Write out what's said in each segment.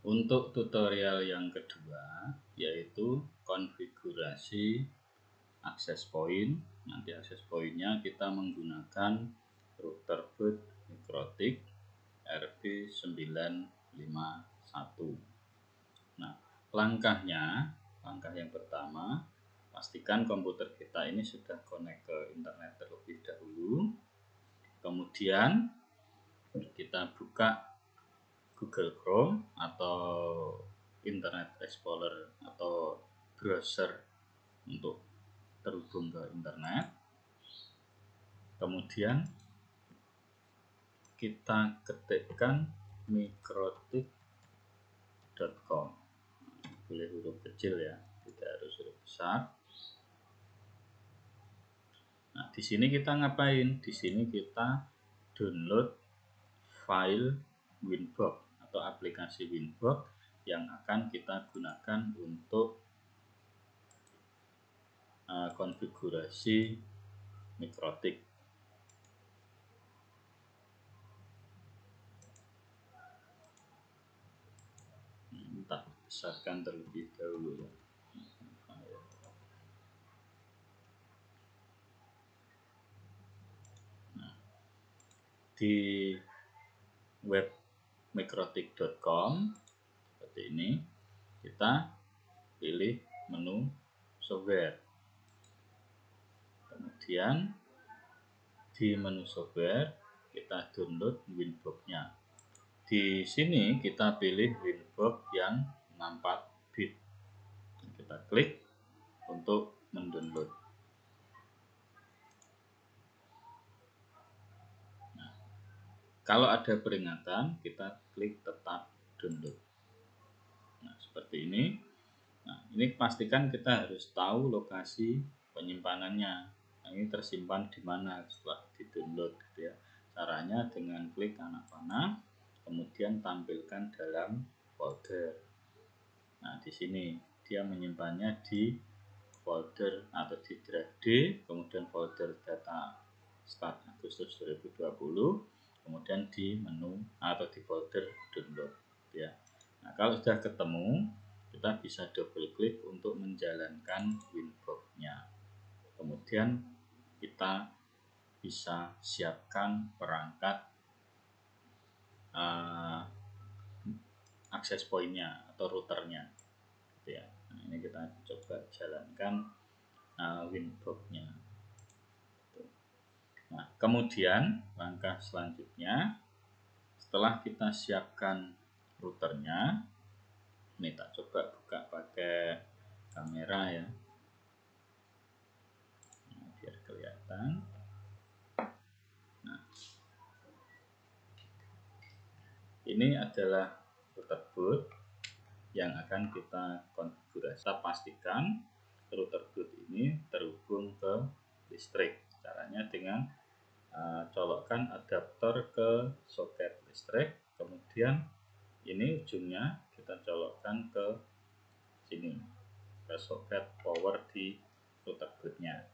Untuk tutorial yang kedua yaitu konfigurasi akses point. Nanti akses pointnya kita menggunakan router boot Mikrotik RB951. Nah, langkah yang pertama, pastikan komputer kita ini sudah connect ke internet terlebih dahulu. Kemudian kita buka Google Chrome atau Internet Explorer atau browser untuk terhubung ke internet. Kemudian kita ketikkan mikrotik.com. Boleh huruf kecil ya, tidak harus huruf besar. Nah, di sini kita ngapain? Di sini kita download file Winbox atau aplikasi Winbox yang akan kita gunakan untuk konfigurasi Mikrotik. Kita besarkan terlebih dahulu ya. Nah, di web mikrotik.com seperti ini, kita pilih menu software. Kemudian di menu software kita download Winbox-nya. Di sini kita pilih Winbox yang 64 bit. Kita klik untuk mendownload. Nah, kalau ada peringatan, kita klik tetap download. Nah, seperti ini. Nah, ini pastikan kita harus tahu lokasi penyimpanannya. Nah, ini tersimpan di mana setelah di-download gitu ya. Caranya dengan klik kanan panah, kemudian tampilkan dalam folder. Nah, di sini dia menyimpannya di folder atau di drive D, kemudian folder data start Agustus 2020, kemudian di menu atau di folder download ya. Nah, kalau sudah ketemu, kita bisa double klik untuk menjalankan Winbox-nya. Kemudian kita bisa siapkan perangkat akses point-nya atau routernya gitu ya. Nah, ini kita coba jalankan Winbox-nya. Nah, kemudian langkah selanjutnya, setelah kita siapkan routernya, ini tak coba buka pakai kamera ya, nah, biar kelihatan. Nah, ini adalah router boot yang akan kita konfigurasi. Kita pastikan router boot ini terhubung ke listrik. Caranya dengan colokkan adaptor ke soket listrik, kemudian ini ujungnya kita colokkan ke sini, ke soket power di router bootnya.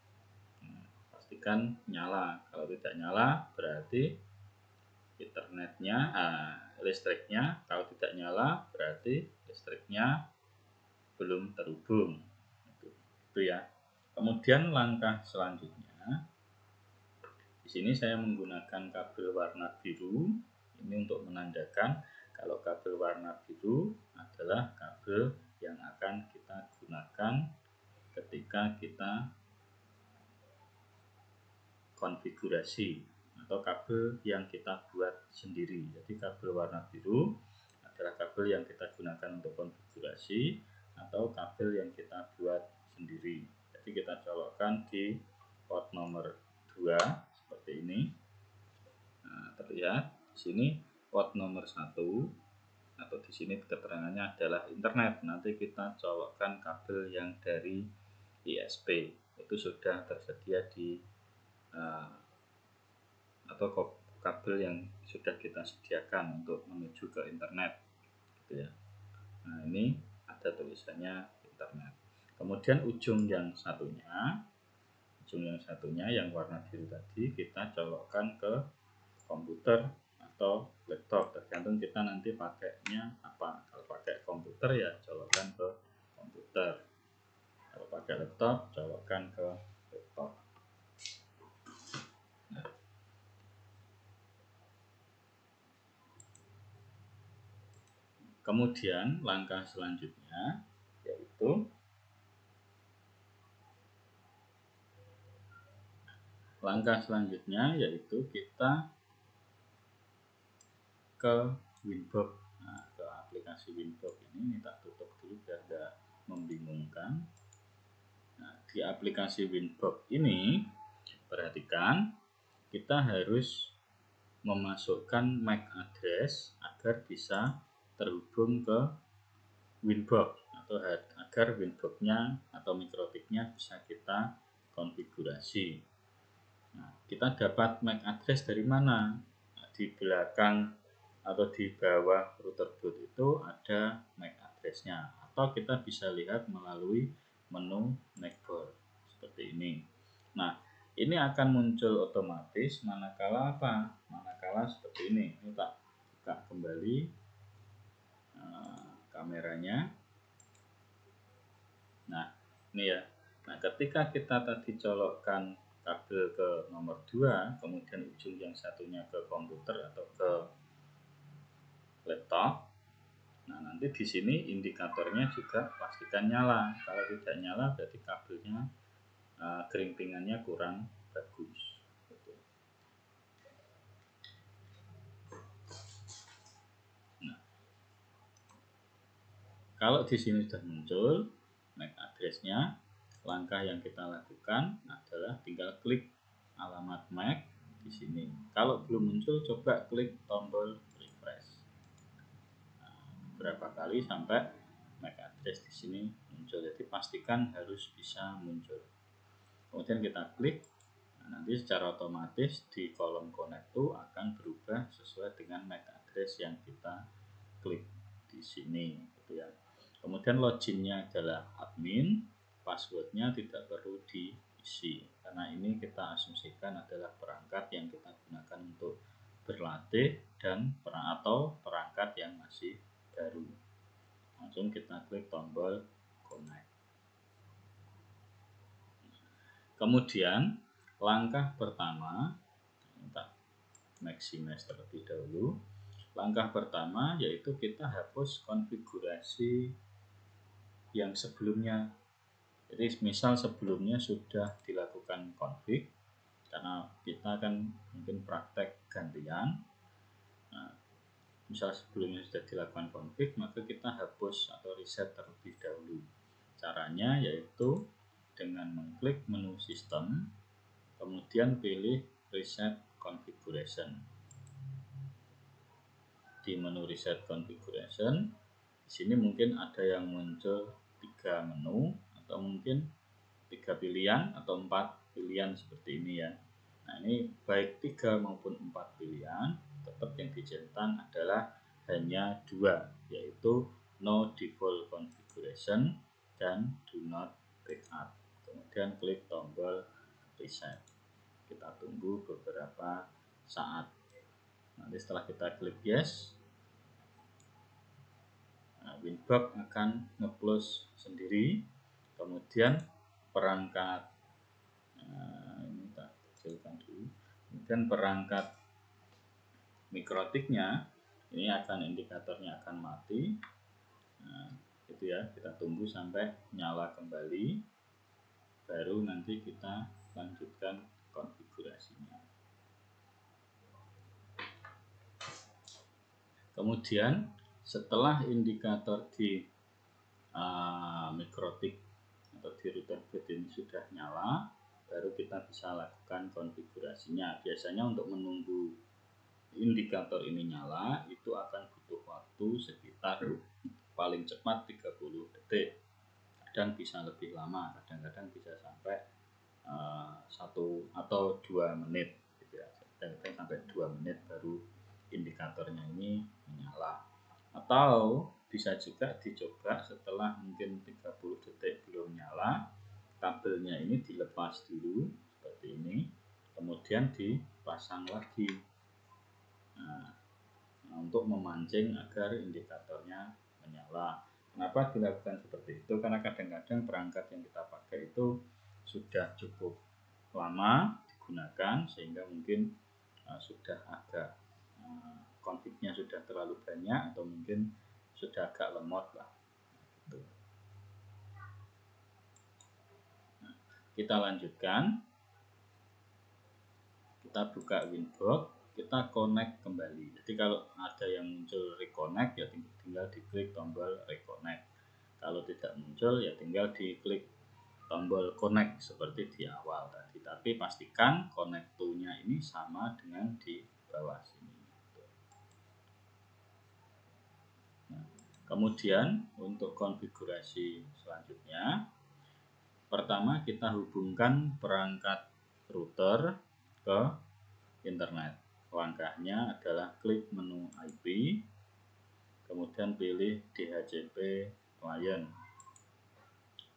Pastikan nyala. Kalau tidak nyala berarti internetnya, listriknya. Kalau tidak nyala berarti listriknya belum terhubung. Itu ya. Kemudian langkah selanjutnya, di sini saya menggunakan kabel warna biru. Ini untuk menandakan kalau kabel warna biru adalah kabel yang akan kita gunakan ketika kita konfigurasi atau kabel yang kita buat sendiri. Jadi kabel warna biru adalah kabel yang kita gunakan untuk konfigurasi atau kabel yang kita buat sendiri. Jadi kita colokkan di port nomor 2 seperti ini. Nah, terlihat di sini port nomor 1 atau di sini keterangannya adalah internet. Nanti kita colokkan kabel yang dari ISP. Itu sudah tersedia di atau kabel yang sudah kita sediakan untuk menuju ke internet gitu ya. Nah, ini ada tulisannya internet. Kemudian ujung yang satunya yang warna biru tadi kita colokkan ke komputer atau laptop, tergantung kita nanti pakainya apa. Kalau pakai komputer ya colokkan ke komputer, kalau pakai laptop colokkan ke laptop. Kemudian langkah selanjutnya yaitu kita ke Winbox. Nah, ke aplikasi Winbox ini tak tutup dulu biar tidak membingungkan. Nah, di aplikasi Winbox ini perhatikan kita harus memasukkan MAC address agar bisa terhubung ke Winbox, atau agar Winbox-nya atau mikrotiknya bisa kita konfigurasi. Nah, kita dapat MAC address dari mana? Nah, di belakang atau di bawah router boot itu ada MAC address-nya, atau kita bisa lihat melalui menu Navbar seperti ini. Nah, ini akan muncul otomatis manakala apa? Manakala seperti ini. Ini tak buka kembali kameranya. Nah, ini ya. Nah, ketika kita tadi colokkan kabel ke nomor 2, kemudian ujung yang satunya ke komputer atau ke laptop, nah nanti di sini indikatornya juga pastikan nyala. Kalau tidak nyala berarti kabelnya kerimpingannya kurang bagus. Nah, kalau di sini sudah muncul MAC address-nya, langkah yang kita lakukan adalah tinggal klik alamat MAC di sini. Kalau belum muncul, coba klik tombol refresh. Nah, berapa kali sampai MAC address di sini muncul. Jadi pastikan harus bisa muncul. Kemudian kita klik. Nah, nanti secara otomatis di kolom connect to akan berubah sesuai dengan MAC address yang kita klik di sini, gitu ya. Kemudian loginnya adalah admin, passwordnya tidak perlu diisi karena ini kita asumsikan adalah perangkat yang kita gunakan untuk berlatih dan perangkat yang masih baru. Langsung kita klik tombol connect. Kemudian langkah pertama, kita maximize terlebih dahulu. Langkah pertama yaitu kita hapus konfigurasi yang sebelumnya. Jadi misal sebelumnya sudah dilakukan config, karena kita kan mungkin praktek gantian. Nah, misal sebelumnya sudah dilakukan config, maka kita hapus atau reset terlebih dahulu. Caranya yaitu dengan mengklik menu sistem, kemudian pilih reset configuration. Di menu reset configuration, di sini mungkin ada yang muncul 3 menu atau mungkin 3 pilihan atau 4 pilihan seperti ini ya. Nah, ini baik 3 maupun 4 pilihan, tetap yang dicentak adalah hanya 2, yaitu no default configuration dan do not backup. Kemudian klik tombol reset. Kita tunggu beberapa saat. Nanti setelah kita klik yes, Winbox akan nge-close sendiri. Kemudian perangkat ini kita kecilkan dulu. Kemudian perangkat mikrotiknya ini akan indikatornya akan mati. Nah, itu ya, kita tunggu sampai nyala kembali, baru nanti kita lanjutkan konfigurasinya. Kemudian setelah indikator di mikrotik atau di router boot ini sudah nyala, baru kita bisa lakukan konfigurasinya. Biasanya untuk menunggu indikator ini nyala itu akan butuh waktu sekitar paling cepat 30 detik, kadang bisa lebih lama, kadang-kadang bisa sampai 1 atau 2 menit gitu ya. Kadang-kadang sampai 2 menit baru indikatornya ini menyala. Atau bisa juga dicoba setelah mungkin 30 detik belum nyala, kabelnya ini dilepas dulu seperti ini, kemudian dipasang lagi. Nah, untuk memancing agar indikatornya menyala. Kenapa dilakukan seperti itu? Karena kadang-kadang perangkat yang kita pakai itu sudah cukup lama digunakan sehingga mungkin sudah agak konfliknya sudah terlalu banyak atau mungkin sudah agak lemot lah gitu. Nah, kita lanjutkan, kita buka Winbox, kita connect kembali. Jadi kalau ada yang muncul reconnect ya tinggal diklik tombol reconnect. Kalau tidak muncul ya tinggal diklik tombol connect seperti di awal tadi. Tapi pastikan connect to-nya ini sama dengan di bawah sini. Nah, kemudian untuk konfigurasi selanjutnya, pertama kita hubungkan perangkat router ke internet. Langkahnya adalah klik menu IP, kemudian pilih DHCP client.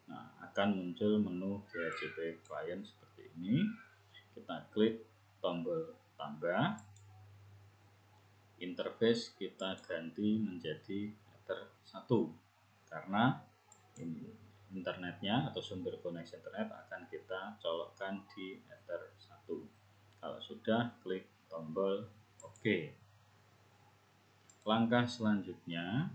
Nah, akan muncul menu DHCP client seperti ini. Kita klik tombol tambah. Interface kita ganti menjadi Ether 1 karena ini internetnya atau sumber koneksi internet akan kita colokkan di Ether 1. Kalau sudah, klik tombol OK. Langkah selanjutnya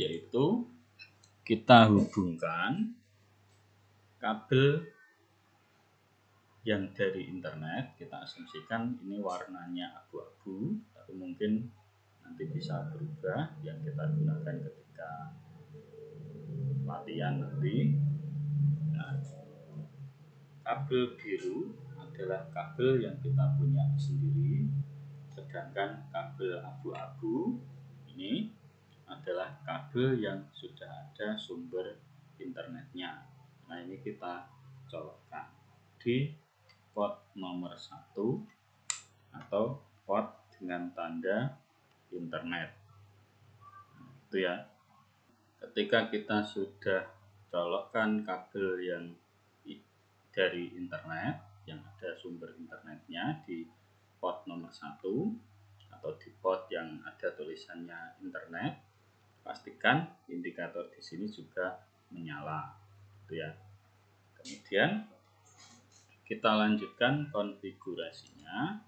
yaitu kita hubungkan kabel yang dari internet. Kita asumsikan ini warnanya abu-abu, tapi mungkin nanti bisa berubah yang kita gunakan ketika latihan nanti. Nah, kabel biru adalah kabel yang kita punya sendiri, sedangkan kabel abu-abu ini adalah kabel yang sudah ada sumber internetnya. Nah, ini kita colokkan di port nomor 1 atau port dengan tanda internet. Nah, itu ya. Ketika kita sudah colokkan kabel yang dari internet yang ada sumber internetnya di port nomor 1 atau di port yang ada tulisannya internet, pastikan indikator di sini juga menyala, gitu ya. Kemudian kita lanjutkan konfigurasinya.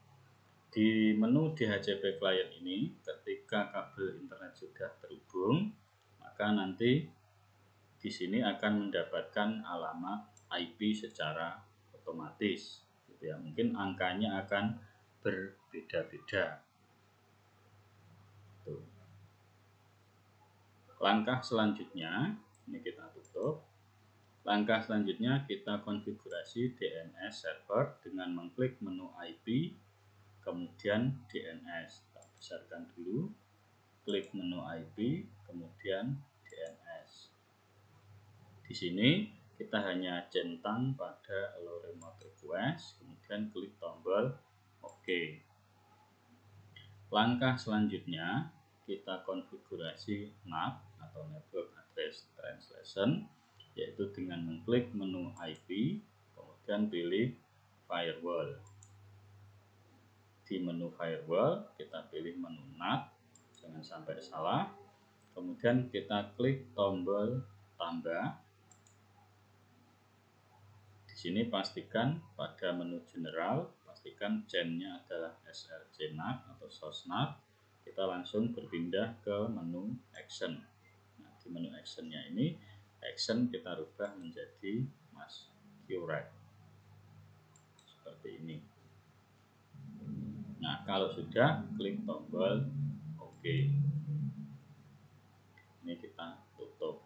Di menu DHCP client ini, ketika kabel internet sudah terhubung, maka nanti di sini akan mendapatkan alamat IP secara otomatis, gitu ya. Mungkin angkanya akan berbeda-beda. Tuh. Langkah selanjutnya, ini kita tutup. Langkah selanjutnya kita konfigurasi DNS server dengan mengklik menu IP, kemudian DNS. Kita besarkan dulu, klik menu IP, kemudian DNS. Di sini kita hanya centang pada allow remote request, kemudian klik tombol OK. Langkah selanjutnya kita konfigurasi NAT atau Network Address Translation, yaitu dengan mengklik menu IP, kemudian pilih Firewall. Di menu Firewall kita pilih menu NAT, jangan sampai salah. Kemudian kita klik tombol tambah. Di sini pastikan pada menu General, pastikan chain-nya adalah SRC NAT atau source NAT. Kita langsung berpindah ke menu Action. Nah, di menu Action-nya ini, Action kita rubah menjadi Masquerade seperti ini. Nah, kalau sudah, klik tombol OK. Ini kita tutup.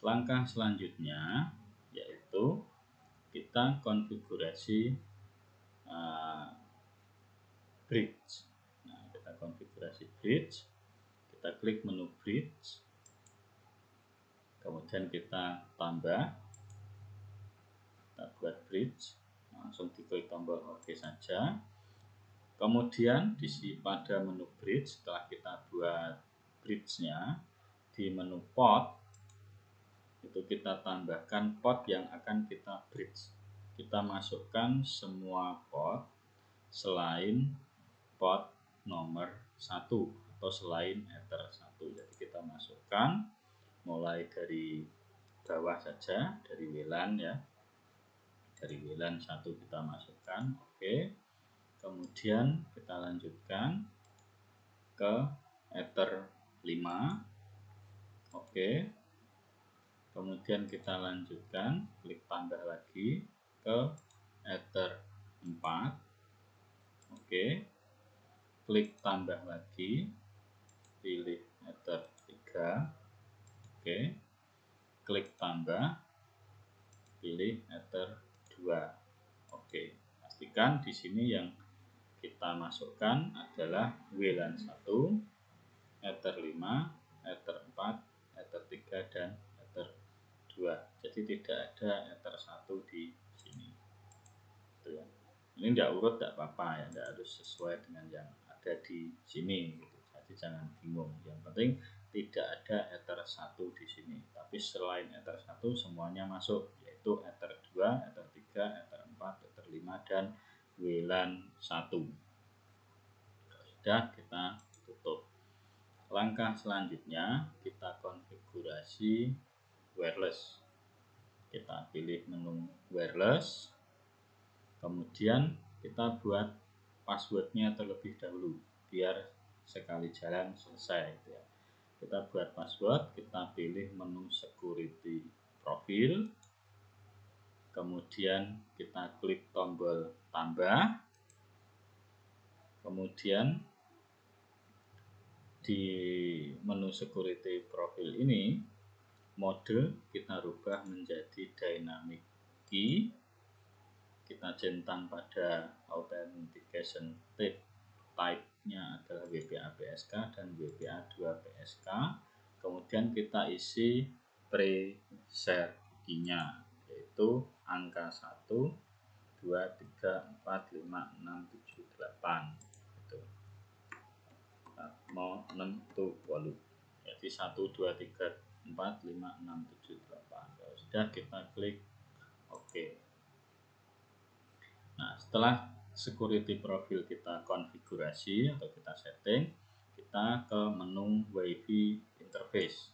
Langkah selanjutnya yaitu kita konfigurasi bridge. Nah, kita konfigurasi bridge. Kita klik menu bridge. Kemudian kita tambah. Kita buat bridge. Langsung diklik tombol OK saja. Kemudian pada menu bridge, setelah kita buat bridge-nya, di menu port itu kita tambahkan port yang akan kita bridge. Kita masukkan semua port selain port nomor 1 atau selain Ether 1. Jadi kita masukkan mulai dari bawah saja, dari WLAN ya. Dari WLAN 1 kita masukkan, oke. Kemudian kita lanjutkan ke Ether 5. Oke. Kemudian kita lanjutkan, klik tambah lagi ke Ether 4. Oke. Klik tambah lagi, pilih Ether 3. Oke. Klik tambah, pilih Ether 2. Oke. Pastikan di sini yang kita masukkan adalah WLAN 1, Ether 5, Ether 4, Ether 3 dan Ether 2. Jadi tidak ada Ether 1 di sini. Gitu ya. Ini tidak urut tidak apa-apa ya, tidak harus sesuai dengan yang ada di sini gitu. Jadi jangan bingung. Yang penting tidak ada Ether 1 di sini. Tapi selain Ether 1 semuanya masuk, yaitu Ether 2, Ether 3, Ether 4, Ether 5 dan WLAN 1. Sudah, kita tutup. Langkah selanjutnya kita konfigurasi wireless. Kita pilih menu wireless, kemudian kita buat passwordnya terlebih dahulu biar sekali jalan selesai gitu ya. Kita buat password, kita pilih menu security profile, kemudian kita klik tombol tambah, kemudian di menu security profile ini mode kita rubah menjadi dynamic key. Kita centang pada authentication type-nya adalah WPA-PSK dan WPA2-PSK. Kemudian kita isi pre-share key-nya, yaitu angka 1, 2, 3, 4, 5, 6, 7, 8. Mau 6 tuh walu. Jadi 1, 2, 3, 4, 5, 6, 7, 8. Kalau sudah kita klik OK. Nah, setelah security profile kita konfigurasi atau kita setting, kita ke menu WiFi interface.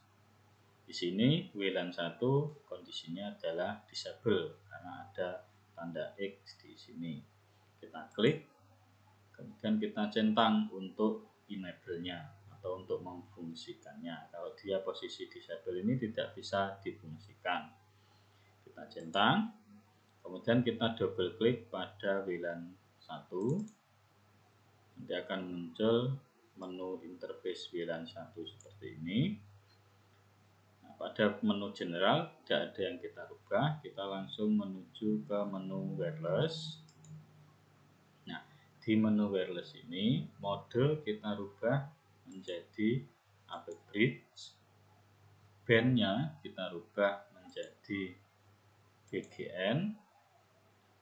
Di sini WLAN 1 kondisinya adalah disable karena ada tanda X di sini. Kita klik, kemudian kita centang untuk enable-nya atau untuk memfungsikannya. Kalau dia posisi disable ini tidak bisa difungsikan. Kita centang, kemudian kita double klik pada WLAN 1. Nanti akan muncul menu interface WLAN 1 seperti ini. Nah, pada menu general tidak ada yang kita rubah, kita langsung menuju ke menu wireless. Nah, di menu wireless ini mode kita rubah menjadi AP bridge, bandnya kita rubah menjadi BGN,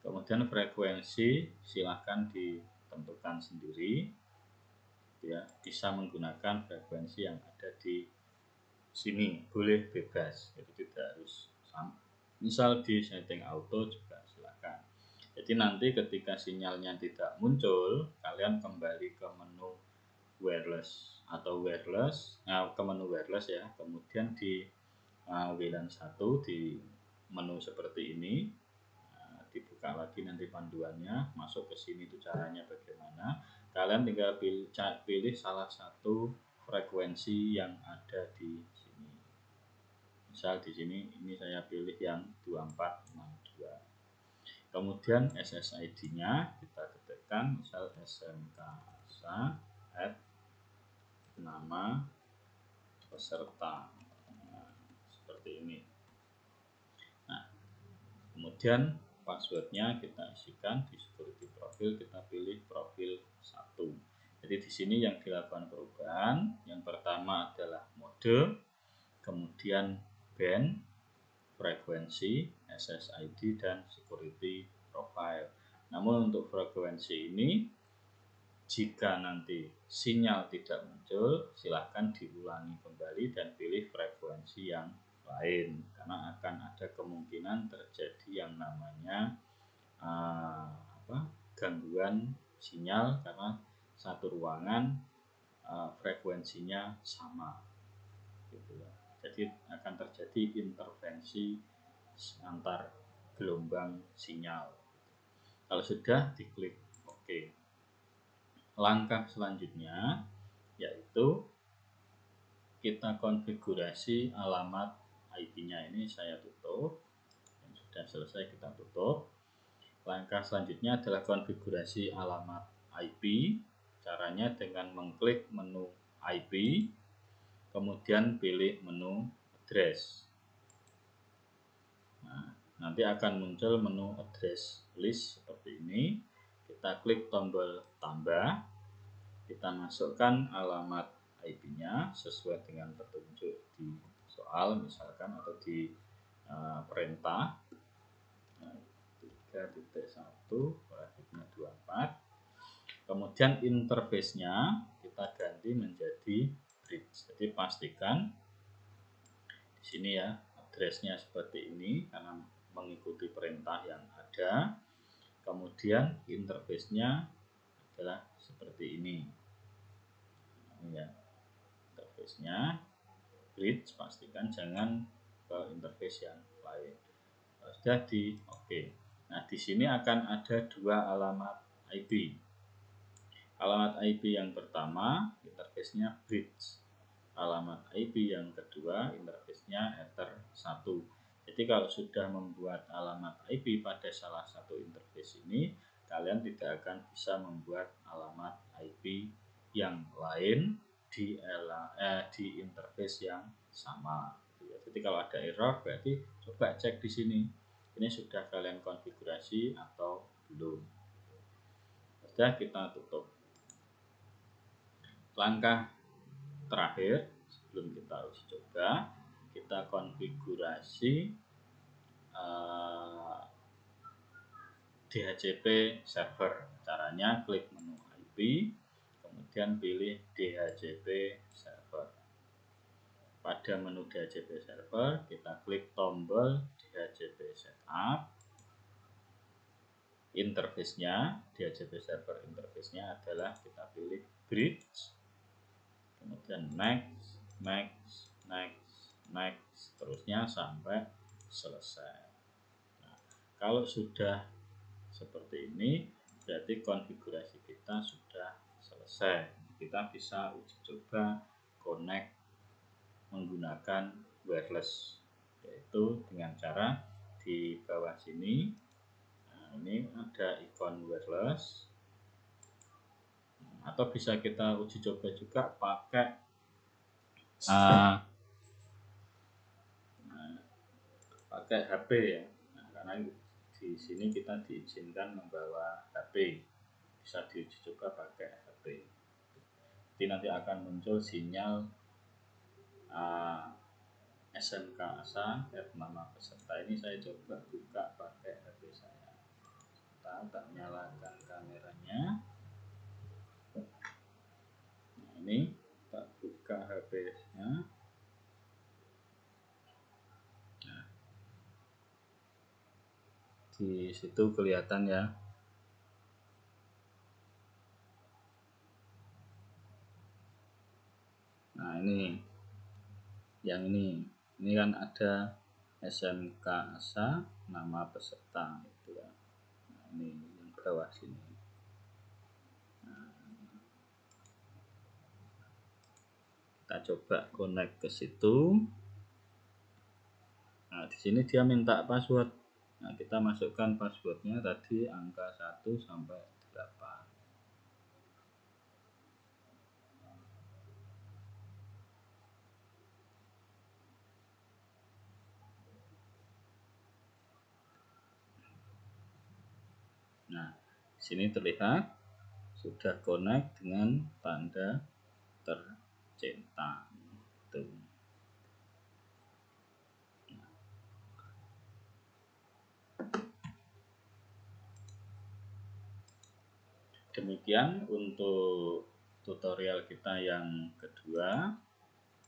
kemudian frekuensi silahkan ditentukan sendiri ya, bisa menggunakan frekuensi yang ada di sini, boleh bebas, jadi tidak harus sama. Misal di setting auto juga silakan. Jadi nanti ketika sinyalnya tidak muncul, kalian kembali ke menu wireless atau wireless, ke menu wireless ya. Kemudian di WLAN 1 di menu seperti ini, dibuka lagi nanti panduannya, masuk ke sini itu caranya bagaimana. Kalian tinggal pilih salah satu frekuensi yang ada di sini. Misal di sini ini saya pilih yang 2462. Kemudian SSID-nya kita ketikkan, misal SMK nama peserta. Nah, seperti ini. Nah, kemudian passwordnya kita isikan di security profile, kita pilih profil 1. Jadi di sini yang dilakukan perubahan, yang pertama adalah mode, kemudian band, frekuensi, SSID dan security profile. Namun untuk frekuensi ini Jika nanti sinyal tidak muncul, silahkan diulangi kembali dan pilih frekuensi yang lain, karena akan ada kemungkinan terjadi yang namanya gangguan sinyal karena satu ruangan frekuensinya sama, gitu ya. Jadi akan terjadi intervensi antar gelombang sinyal. Kalau sudah, diklik OK. Langkah selanjutnya yaitu kita konfigurasi alamat IP-nya. Ini saya tutup. Yang sudah selesai kita tutup. Langkah selanjutnya adalah konfigurasi alamat IP. Caranya dengan mengklik menu IP, kemudian pilih menu address. Nah, nanti akan muncul menu address list seperti ini. Kita klik tombol tambah, kita masukkan alamat IP-nya sesuai dengan petunjuk di soal misalkan, atau di perintah 3.1 bracketnya 24. Kemudian interface-nya kita ganti menjadi bridge. Jadi pastikan di sini ya address-nya seperti ini karena mengikuti perintah yang ada. Kemudian interface-nya adalah seperti ini. Ini ya interface-nya bridge, pastikan jangan ke interface yang lain. Sudah di OK. Nah, di sini akan ada dua alamat IP. Alamat IP yang pertama interface-nya bridge. Alamat IP yang kedua interface-nya Ether 1. Jadi kalau sudah membuat alamat IP pada salah satu interface ini, kalian tidak akan bisa membuat alamat IP yang lain di interface yang sama. Jadi kalau ada error berarti coba cek di sini. Ini sudah kalian konfigurasi atau belum. Sudah, kita tutup. Langkah terakhir sebelum kita uji coba, kita konfigurasi DHCP server. Caranya klik menu IP, kemudian pilih DHCP server. Pada menu DHCP server, kita klik tombol DHCP setup. Interface-nya, DHCP server interface-nya adalah kita pilih bridge, kemudian next, next, next, next, terusnya sampai selesai. Nah, kalau sudah seperti ini, berarti konfigurasi kita sudah selesai. Kita bisa uji coba connect menggunakan wireless, yaitu dengan cara di bawah sini. Nah, ini ada ikon wireless, atau bisa kita uji coba juga pakai pakai HP ya. Nah, karena di sini kita diizinkan membawa HP, bisa diuji coba pakai HP. Jadi nanti akan muncul sinyal SMK ASA nama peserta. Ini saya coba buka pakai HP saya. Kita tak nyalakan kameranya. Nah, ini tak buka HP-nya. Nah, di situ kelihatan ya. Nah, ini yang ini kan ada SMK ASA nama peserta itu ya. Nah, ini yang bawah sini. Nah, kita coba connect ke situ. Nah, di sini dia minta password. Nah, kita masukkan passwordnya tadi angka 1 sampai 8. Nah, di sini terlihat sudah connect dengan tanda tercentang. Tuh. Demikian untuk tutorial kita yang kedua.